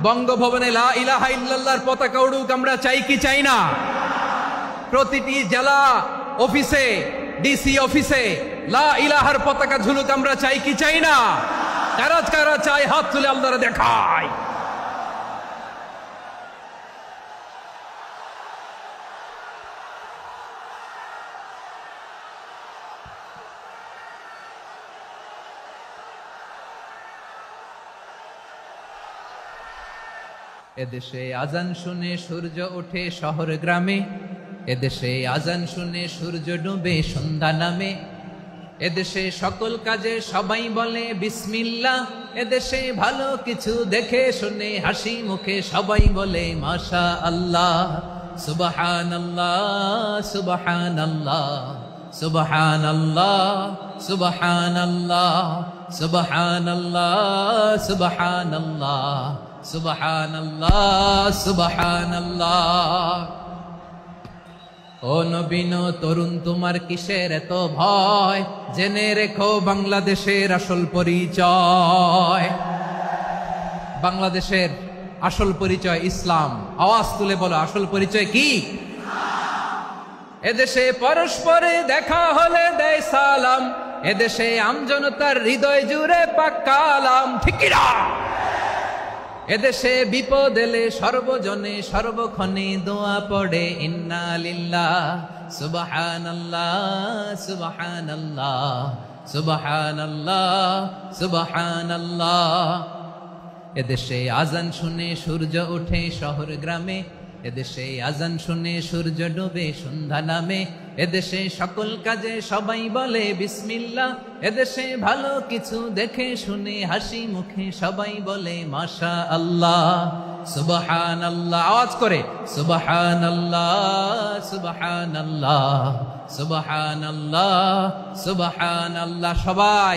বঙ্গভবনে লা ইলাহা ইল্লাল্লাহর পতাকা উড়ুক, আমরা চাই কি চাই না? প্রতিটি জেলা অফিসে, ডিসি অফিসে লা ইলাহার পতাকা ঝুলুক, আমরা চাই কি চাই না? কারা কারা চাই হাত তুলে আল্লাহরে দেখায়। এদেশে আজান শুনে সূর্য ওঠে শহর গ্রামে, এদেশে আজান শুনে সূর্য ডুবে সন্ধ্যা নামে, এদেশে সকল কাজে সবাই বলে বিসমিল্লাহ, এদেশে ভালো কিছু দেখে শুনে হাসি মুখে সবাই বলে মাশা আল্লাহ। সুবহানাল্লাহ সুবহানাল্লাহ সুবহানাল্লাহ সুবহানাল্লাহ সুবহানাল্লাহ সুবহানাল্লাহ সুবহানাল্লাহ সুবহানাল্লাহ। ও নবীন তরুণ, তোমার কিসের এত ভয়? জেনে রেখো বাংলাদেশের আসল পরিচয়। বাংলাদেশের আসল পরিচয় ইসলাম। আওয়াজ তুলে বলো, আসল পরিচয় কি? এদেশে পরস্পরে দেখা হলে দেয় সালাম, এদেশে আমজনতার হৃদয় জুড়ে পাক্কা আলাম। ঠিক কি না? এদেশে বিপদ এলে সর্বজনে সর্বক্ষণে দোয়া পড়ে ইন্না লিল্লাহ সুবহানাল্লাহ সুবহানাল্লাহ সুবহানাল্লাহ সুবহানাল্লাহ। এদেশে আজান শুনে সূর্য ওঠে শহর গ্রামে, এদেশে আজান শুনে সূর্য ডুবে সন্ধ্যা নামে, এদেশে সকল কাজে সবাই বলে বিসমিল্লাহ, এদেশে ভালো কিছু দেখে শুনে হাসি মুখে সবাই বলে মাশা আল্লাহ। সুবহানাল্লাহ, আওয়াজ করে সুবহানাল্লাহ সুবহানাল্লাহ সুবহানাল্লাহ সুবহানাল্লাহ। সবাই